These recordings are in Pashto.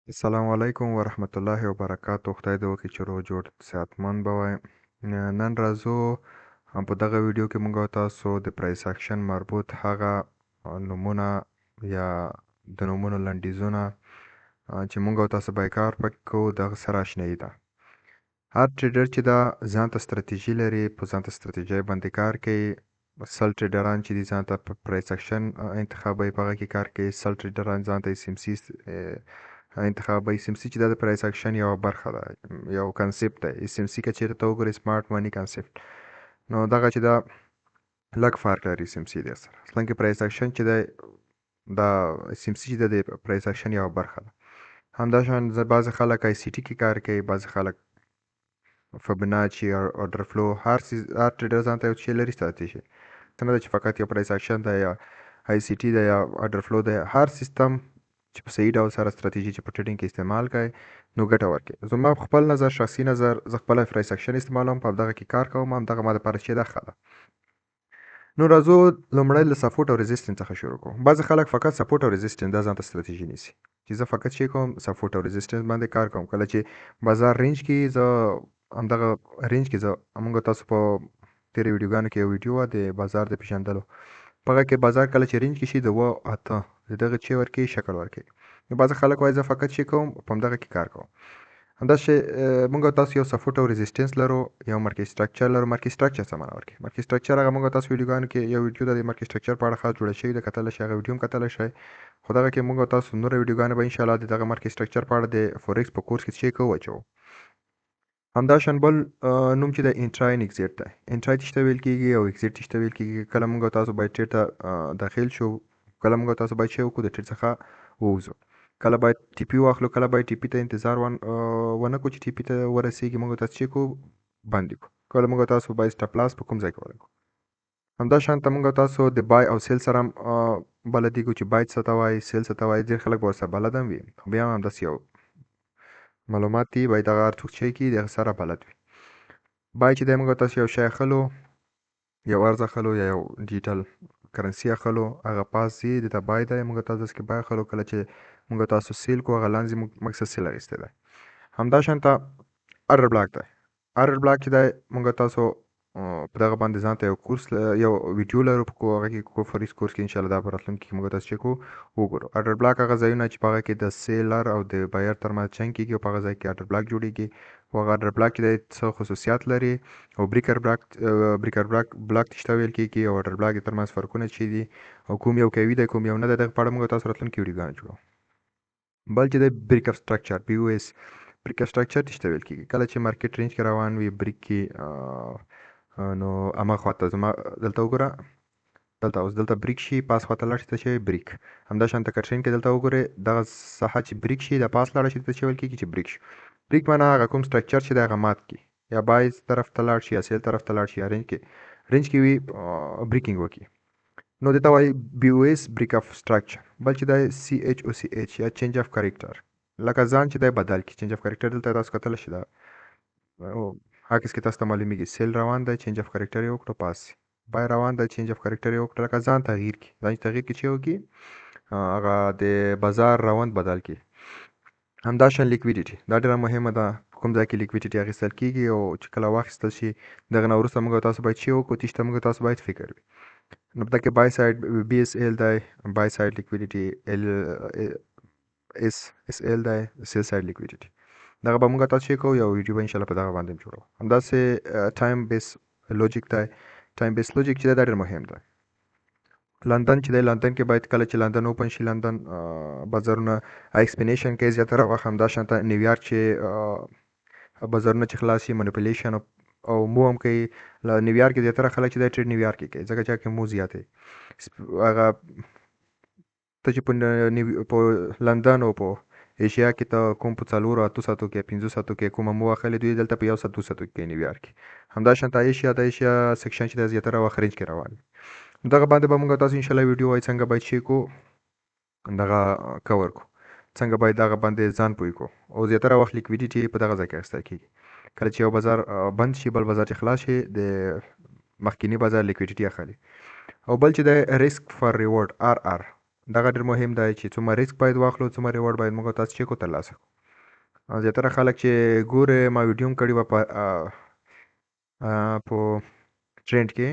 السلام علیکم ورحمت الله وبرکاتو. خدای دې وکړي چې روغ جوړ صحتمند به وای. نن راځو په دغه ویډیو کې موږ او تاسو د پرایس اکشن مربوط هغه نومونه یا د نومونو لنډیزونه چې موږ او تاسو به کار پکې کوو دغه سره آشنایي ده. هر ټریډر چې دا ځان ته ستراتیژي لري، په ځان ته ستراتیژي باندې کار کوي. سل ټریډران چې دي ځان ته پرایس اکشن انتخابوي، په هغه کې کار کوي. سل ټریډران ځان ته SMC انتخابوي. SMC چې دا د پرایس اکشن یوه برخه ده، یو کنسپټ دی. SMC که چیرته ته وګورې سمارټ منی کنسپټ، نو دغه چې دا لږ فرق لري SMC دې سره. اصلا کې پرایس اکشن چې دی دا SMC چې د پرایس اکشن یوه برخه ده. همداشان بعضې خلک ICT کې کار کوي، بعضې خلک فبناچي او آرډر فلو. هر ټریډر ځان ته یو شی لري ستراتیژي. څه نه ده چې فقط یو پرایس اکشن ده یا ICT ده یا آرډر فلو ده. هر سیستم چې په صحیح ډول سره ستراتیژي چې په ټریډینګ کې استعمال کوي نو ګټه ورکوي. زما په خپل نظر، شخصي نظر، زه خپله پرایس اکشن استعمالوم، په همدغه کې کار کوم. همدغه ما دپاره چې ده ښه ده. نو راځو لومړی له سپورټ او ریزسټنس څخه شروع کوو. بعضې خلک فقط سپورټ او ریزسټنس دا ځان ته ستراتیژي نیسي چې زه فقط چې کوم سپورټ او ریزسټنس باندې کار کوم. کله چې بازار رینج کې زه همدغه رینج کې زه موږ تاسو په تېرې ویډیوګانو کې یو ویډیو وه د بازار د پېژندلو، په هغه کې بازار کله چې رینج کې شي د 8 د دغه چې ورکوي شکل ورکوي. نو بعضې خلک وایي زه فقط چې کوم په همدغه کې کار کوم. همداسې موږ تاسو یو سپورټ او ریزسټنس لرو، یو مارکیټ سټرکچر لرو. مارکیټ سټرکچر څه معنا ورکوي؟ مارکیټ سټرکچر هغه موږ تاسو ویډیوګانو کې یو ویډیو د مارکیټ سټرکچر په اړه خاص جوړه شوې ده، کتلی شئ، هغه ویډیو هم کتلی شئ. خو دغه کې موږ تاسو نوره ویډیوګانې به انشاءالله د دغه مارکیټ سټرکچر په اړه د فورکس په کورس کې څه کوو اچوو. همداشان بل نوم چې د انټرای ان ایکزیټ دی. انټرای څه ته ویل کېږي او ایکزیټ څه ته ویل کېږي؟ کله موږ تاسو باید ټریډ ته داخل شو، کله موږ تاسو باید څه وکړو؟ د ټریډ څخه ووځو. کله باید ټي پي واخلو، کله باید ټي پي ته انتظار ونه کړو چې ټي پي ته ورسېږي، موږ تاسو چې کوو بند کړو. کله موږ تاسو باید سټاپ لاس په کوم ځای کې ولګو. همداشانته موږ تاسو د بای او سیل سره بلدېږو چې بای څه ته وایي، سیل څه ته وایي. ډېر خلک به ورسره بلد هم وي، خو بیا هم همداسې یو معلومات دي، باید هغه هر څوک چې کوي د هغه سره بلد وي. بای چې دی موږ تاسو یو شی اخلو، یو ارز اخلو یا یو ډیجیټل کرنسي اخلو، هغه پاس دی د ته بای دی. موږ تاسو داسې کې بای اخلو. کله چې موږ تاسو سیل کو، هغه لاندې مقصد سیل اخیستی دی. همداشانته ارډر بلاک دی. ارډر بلاک چې دی موږ تاسو په دغه باندې ځان ته یو کورس یو ویډیو لرو، په هغه کې فورکس کورس کې انشاءالله دا په راتلونکي کې موږ تاسو چې کوو وګورو. ارډر بلاک هغه ځایونه چې په هغه کې د سیلر او د بایر ترمنځ جنګ کېږي او په هغه ځای کې ارډر بلاک جوړېږي. او هغه ارډر بلاک چې دی څه خصوصیات لري، او بریکر بلاک چې ته ویل کېږي، او ارډر بلاک ترمنځ فرقونه چې دي، او کوم یو قوي دی کوم یو نه دی، دغه په اړه موږ تاسو راتلونکي ویډیوګانې جوړو. بل چې دی بریک اپ سټرکچر BOS. بریک اپ سټرکچر چې ته ویل کېږي کله چې مارکیټ رینج کې روان وي بریک کې، نو همه خواته زما دلته وګوره، دلته بریک شي، پاس خواته لاړ شي ته شي بریک. همداشانته که ټرین کې دلته وګورې دغه ساحه چې بریک شي، د پاس لاړ شي ته چې ویل کېږي چې بریک شي. بریک معنا هغه کوم سټرکچر چې د هغه مات کړي، یا بای طرف ته لاړ شي یا سیل طرف ته لاړ شي یا رینج کې وي بریکینګ وکړي، نو دې ته وایي BOS بریک اپ سټرکچر. بل چې دی CHOCH یا چینج اف کریکټر، لکه ځان چې دی بدل کړي. چینج اف کریکټر دلته تاسو کتلی شئ، دا عکس کې تاسو ته معلومیږي. سیل روان دی، چینج اف کریکټر یې وکړو، پاس. بای روان دی، چینج اف کریکټر یې وکړو، لکه ځان تغییر کړي. ځان چې تغییر کړي چې وکړي هغه د بازار روند بدل کړي. همداشان لیکویډیټي دا ډېره مهمه ده، کوم ځای کې لیکویډیټي اخیستل کېږي او چې کله واخیستل شي دغه نه وروسته موږ تاسو باید چې وکړو، تېښته موږ تاسو باید فکر وي. نو په دې کې بای سایډ BSL دی، بای سایډ لیکویډیټي SL دی، سیل سایډ لیکویډیټي. دغه به موږ تاسو چې کوو یو ویډیو به انشاءالله په دغه باندې جوړو. همداسې ټایم بیس لوجیک دی. ټایم بیس لوجیک چې دی دا ډېر مهم دی. لندن چې دی، لندن کې باید کله چې لندن اوپن شي، لندن بازارونه ایکسپینیشن کوي زیاتره وخت. همداشانته نیویارک چې بازارونه چې خلاص شي منیپولیشن او مو هم کوي. نیویارک کې زیاتره خلک چې دی ټریډ نیویارک کې کوي، ځکه چې هغه کې مو زیات دی. هغه ته چې په لندن او په ایشیا کې ته کوم په 4 8 ساعتو کې 15 ساعتو کې کومه مو اخلي، دوی دلته په 1 ساعت 2 ساعتو کې نیویارک کې. همداشانته ایشیا سیکشن چې دی زیاتره وخت رینج کې روان وي. دغه باندې به موږ تاسو انشاءالله ویډیو وایي څنګه باید چې کو دغه کور کو، څنګه باید دغه باندې ځان پوی کو. او زیاتره وخت لیکویډیټي په دغه ځای کې اخیستل کېږي. کله چې یو بازار بند شي بل بازار چې خلاص شي، د مخکینی بازار لیکویډیټي اخلي. او بل چې د ریسک فار ریوارډ RR، دغه ډېر مهم دی چې څومره ریسک باید واخلو څومره ریوارډ باید موږ او تاسو چیک وترلاسه کړو. زیاتره خلک چې ګوري ما ویډیو هم کړې وه په ټرینډ کې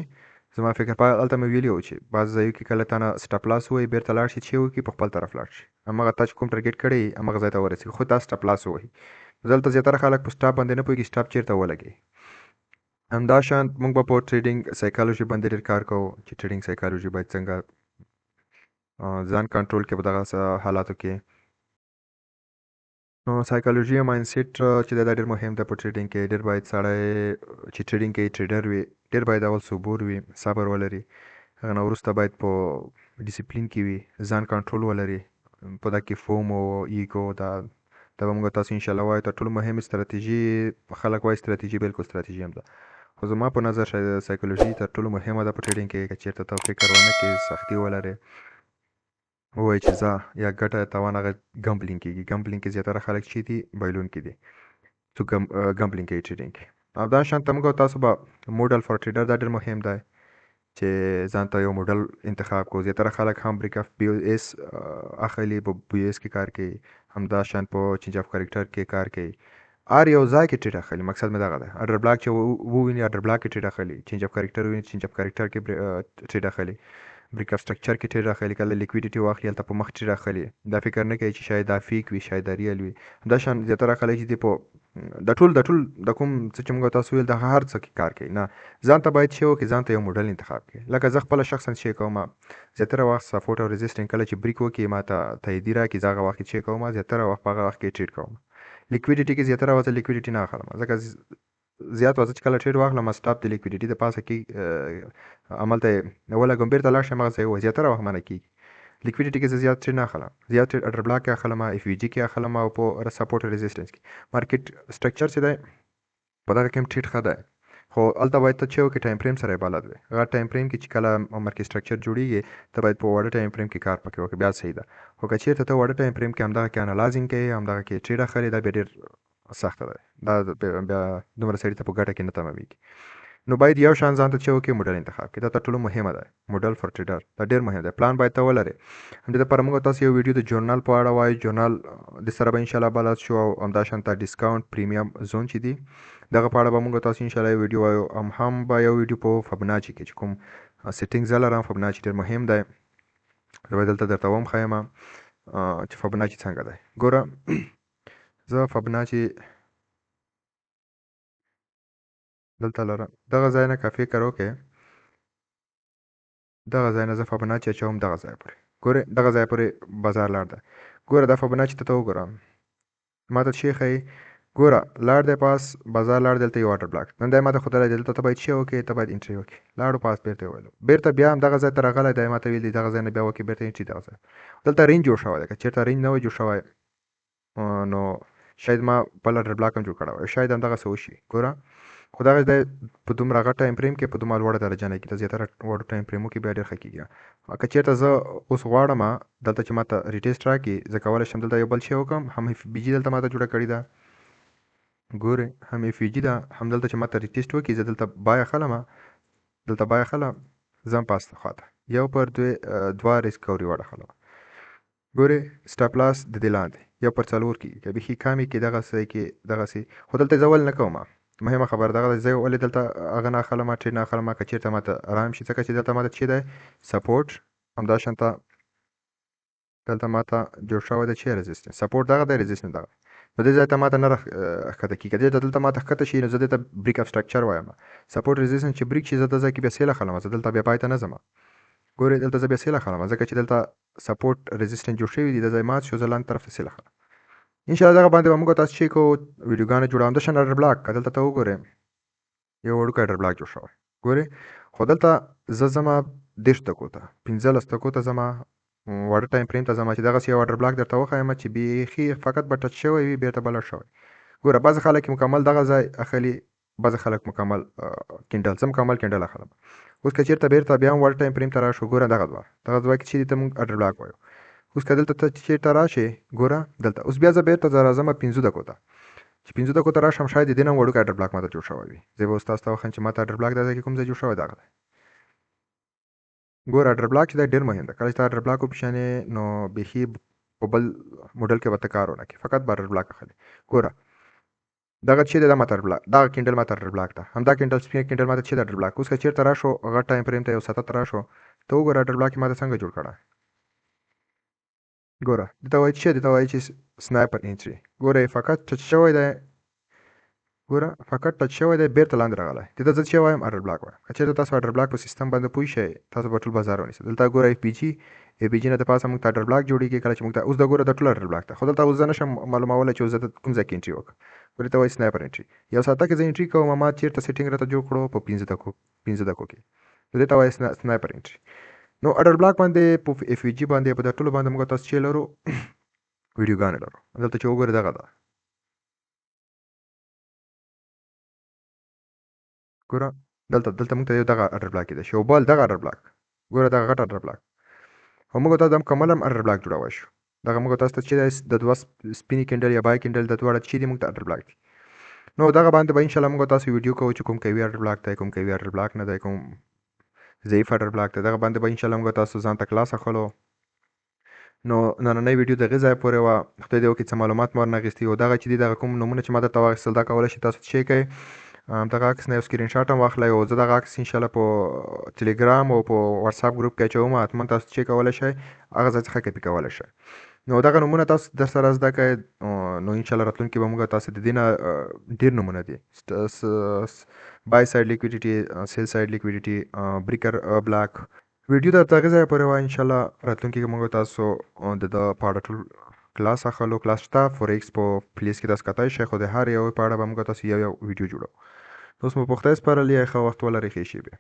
زما فکر هلته مې ویلي وو چې بعض ځایو کې کله تا نه سټاپ لاس ووایي بیرته لاړ شي چې وکړي په خپل طرف لاړ شي همغه تا چې کوم ټارګېټ کړی همغه ځای ته ورسېږي خو تا سټاپ لاس ووهي. دلته زیاتره خلک په سټاپ باندې نه پوهېږي سټاپ چېرته ولګي. همداشان موږ به په ټریډینګ سایکالوژي باندې ډېر کار کوو چې ټریډینګ سایکالوژي باید څنګه ځان کنټرول کړي په دغه حالاتو کې. نو سایکالوژي او مایندسیټ چې دا ډېر مهم دی په ټریډینګ کې. ډېر باید سړی چې ټریډینګ کوي ټریډر وي ډېر باید اول صبور وي صبر ولري. هغه نه وروسته باید په ډیسپلین کې وي ځان کنټرول ولري. په دا کې فوم او ایګو دا به موږ تاسو انشاءالله وایو تر ټولو مهمه ستراتیژي خلک وایي ستراتیژي بالکل ستراتیژي هم ده خو زما په نظر سایکالوژي تر ټولو مهمه ده په ټریډینګ کې. که چېرته ته فکر ونه کړې سختي ولرې ووایي چې ځه یا ګټه تاوان هغه ګمبلینګ کېږي. ګمبلینګ کې زیاتره خلک چې دي بایلونکي دي څوک ګمبلینګ کوي ټریډینګ کې. او دا شان ته موږ او تاسو به موډل فار ټریډر دا ډېر مهم دی چې ځان ته یو موډل انتخاب کړو. زیاتره خلک هم بریک اف بي اس اخلي په بي اس کې کار کوي همدا شان په چینج اف کریکټر کې کار کوي هر یو ځای کې ټریډ اخلي. مقصد مې دغه دی اډر بلاک چې وویني اډر بلاک کې ټریډ اخلي چینج اف کریکټر وویني چینج اف کریکټر کې ټریډ اخلي بریک اف سټرکچر کې ټریډ اخلي کله لیکویډیټي واخلي هلته په مخ ټریډ اخلي. دا فکر نه کوي چې شاید دا فیک وي شاید دا ریل وي. همدا شان زیاتره خلک چې دي په د ټول د کوم څه چې موږ تاسو ویل د هر څه کې کار کوي نه ځان ته باید شی وکړي ځان ته یو موډل انتخاب کړي. لکه زه خپله شخصا چې کوم زیاتره وخت سپورټ او ریزسټنګ کله چې بریک وکړي ما ته تاییدي راکړي زه هغه وخت کې چې کوم زیاتره وخت په هغه وخت کې ټریډ کوم. لیکویډیټي کې زیاتره وخت لیکویډیټي نه اخلم ځکه زیات وخت چې کله ټریډ واخلم سټاپ د لیکویډیټي د پاسه کې هملته ولګوم بیرته لاړ شم هغه ځای زیاتره وخت منع کېږي. لیکویډیټي کې زه زیات ټریډ نه اخلم زیات ټریډ اډر بلاک کې اخلم اف وي جي کې اخلم او په سپورټ او ریزسټنس کې. مارکیټ سټرکچر چې دی په دغه کې هم ټریډ ښه دی خو هلته باید ته چې وکړې ټایم فریم سره یې بلد وې. هغه ټایم فریم کې چې کله مارکیټ سټرکچر جوړېږي ته باید په واړه ټایم فریم کې کار پکې وکړې بیا صحیح ده. خو که چېرته ته واړه ټایم فریم کې همدغه کې انالایزینګ کوې همدغه کې ټریډ اخلې دا بیا ډېر سخته ده دا بیا دومره سړي ته په ګټه کې نه تمامېږي. نو باید یو شان ځان ته چې وکړې موډل انتخاب کړي دا تر ټولو مهمه ده. موډل فار ټریډر دا ډېر مهم دی پلان باید ته ولرې. همدې دپاره موږ تاسو یو ویډیو د جورنال په اړه وایو جورنال د سره به انشاءالله بلد شو او همداشانته ډسکاونټ پریمیم زون چې دي دغه په اړه به موږ تاسو انشاءالله یو ویډیو وایو. هم به یو ویډیو په فبناچي کې چې کوم سیټینګ زه لرم فبناچي ډېر مهم دی زه به دلته درته وښیم چې فبناچي څنګه دی. ګوره زه فبناچي دلته لرم دغه ځای نه که فکر وکړې دغه ځای نه زه فبناچي اچوم دغه ځای پورې ګورې دغه ځای پورې بازار لاړ دی. ګوره دا فبناچي ته وګوره ما ته شی ښایي ګوره لاړ دی پاس بازار لاړ دلته یو واټر بلاک نن دی ما ته ښودلی دی دلته ته باید شی وکړې ته باید انټري وکړې لاړو پاس بیرته یې وویلو بیرته بیا هم دغه ځای ته راغلی دی ما ته ویل دي دغه ځای نه بیا وکړې بیرته انټري دغه ځای دلته رینج جوړ شوی دی که چېرته رینج نه وای جوړ شوی نو شاید ما بل واټر بلاک هم جوړ کړی وای شاید همدغسې وشي ګوره خو دغه دی په دومره غټ ټایم فریم کې په دومره لوړه درجه نه کېږي زیاتره وړو ټایم فریمو کې بیا ډېر ښه کېږي. که چېرته زه اوس غواړم دلته چې ما ته ریټیسټ راکړي زه کولی شم دلته یو بل شی وکړم هم اف بي جي دلته ما ته جوړه کړې ده ګورې هم اف بي جي ده هم دلته چې ما ته ریټیسټ وکړي زه دلته بای اخلم دلته بای اخلم ځم پاسته خواته یو پر دوه ریسک او ریوارډ اخلم ګورې سټاپ لاس د دې لاندې یو پر څلور کېږي که بیخي کم یې کې دغسې کې دغسې خو دلته زه ولې نه کوم مهمه خبره دغه زه ولې دلته هغه نه اخلم ټریډ نه اخلم که چېرته ما ته ارام شي ځکه چې دلته ما ته چې دی سپورټ همداشانته دلته ما ته جوړ شوی دی چې ریزسټنس سپورټ دغه دی ریزسټنس دغه نو دې ځای ته ما ته نه ښکته کېږي که دلته ما ته ښکته شي نو زه دې ته بریک اف سټرکچر وایم سپورټ ریزسټنس چې بریک شي زه دلته ځای کې بیا سیل اخلم زه دلته بیا پای ته نه ځم ګورې دلته زه بیا سیل اخلم ځکه چې دلته سپورټ ریزسټنس جوړ شوي دي د ځای مات شو زه لاندې طرف ته سیل اخلم انشاءالله دغه باندې به موږ تاسو چیک کوو ویډیوګانې جوړوم د شان اډر بلاک که دلته ته وګورې یو وړوکی اډر بلاک جوړ شوی ګورې خو دلته زه ځمه 30 دقیقو ته 15 دقیقو ته ځمه واړه ټایم فریم ته ځمه چې دغسې یو اډر بلاک درته وښیم چې بیخي فقط به ټچ شوی وي بیرته به لړ شوی ګوره بعضې خلک مکمل دغه ځای اخلي بعضې خلک مکمل کینډل زه مکمل کینډل اخلم اوس که چېرته بیرته بیا هم واړه ټایم فریم ته راشو ګوره دغه دوه کې چې دي ته مونږ اډر بلاک وایو اوس که دلته ته چېرته راشې ګوره دلته اوس بیا زه بیرته زه راځم 15 دقیقو ته چې 15 دقیقو ته راشم شاید د دې نه هم وړوکی اډر بلاک ماته جوړ شوی وي زه به اوس تاسو ته وښیم چې ماته اډر بلاک دا ځای کې کوم ځای جوړ شوی دغه دی ګوره اډر بلاک چې دا ډېر مهم ده. کله چې ته اډر بلاک وپېژنې نو بیخي په بل موډل کې به ته کار ونه کړې، فقط به اډر بلاک اخلې. ګوره دغه چې دی دا ماته اډر بلاک، دغه کینډل ماته اډر بلاک ده، همدا کینډل سپین کینډل ماته چې د اډر بلاک. اوس که چېرته راشو غټ ټایم فریم ته یو ساعته ته راشو، ته وګوره اډر بلاک یې ماته څنګه جوړ کړی. ګوره دته وایي چې دته وایي چې سنایپر انټري. ګوره یې فقط ټچ شوی دی، ګوره فقط ټچ شوی دی، بیرته لاندې راغلی. دته زه چې وایم اډر بلاک وایم. که چېرته تاسو اډر بلاک په سیستم باندې پوه شئ، تاسو به ټول بازار ونیسئ. دلته ګوره اف پي جي نه د پاسه موږ ته اډر بلاک جوړېږي. کله چې موږ ته اوس د ګوره د ټول اډر بلاک ده، خو دلته اوس زه نشم معلومولی چې اوس زه کوم ځای کې انټري وکړم. ګوره ته وایي سنایپر انټري. یو ساعته کې زه انټري کوم، ما چېرته سیټینګ راته جوړ کړو په 15 دقیقو کې. نو دې ته وایي سنایپر انټري. نو اډر بلاک باندې په اف پي جي باندې په دا ټولو باندې موږ تاسو چې لرو ویډیوګانې لرو. دلته چې وګورئ دغه ده، ګوره دلته موږ ته یو دغه اډر بلاک کېدای شي، یو بل دغه اډر بلاک، ګوره دغه غټ اډر بلاک. او موږ تاسو د مکمل هم اډر بلاک جوړولی شو. دغه موږ تاسو ته چې د دوه سپینې کینډل یا بای کینډل د دواړه چې دي موږ ته اډر بلاک دي. نو دغه باندې به انشاءالله موږ تاسو ویډیو کوو چې کوم قوي اډر بلاک دی، کوم قوي اډر بلاک نه دی، کوم ضعیف اډر بلاک دی. دغه باندې به انشاءالله موږ تاسو ځان ته کلاس اخلو. نو نننۍ ویډیو د هغې ځای پورې وه. خدای دې وکړي څه معلومات مو ورنه اخیستي. او دغه چې دي دغه کوم نومونه چې ما درته واخیستل دا کولی شي تاسو څه کوئ، دغه عکس نه یو سکرین شاټ هم واخلئ. او زه دغه عکس انشاءالله په ټلیګرام او په واتساپ ګروپ کې اچوم. حتما تاسو چې کولی شئ هغه ځای څخه کپي کولی شئ. نو دغه نومونه تاسو در سره زده کړئ. نو انشاءالله راتلونکي به موږ تاسو د دې نه ډېر نومونه دي، بای سایډ لیکویډیټي، سیل سایډ لیکویډیټي، بریکر بلاک. ویډیو درته هغې ځایه پورې وه. انشاءالله راتلونکي کې موږ تاسو د ده په اړه ټول کلاس اخلو. کلاس شته فورکس په پلیس کې تاسو کتای شئ، خو د هر یو په اړه به موږ تاسو یو ویډیو جوړو. اوس مو په خدای سپارلی، ښه وخت ولرئ، ښې شېبې.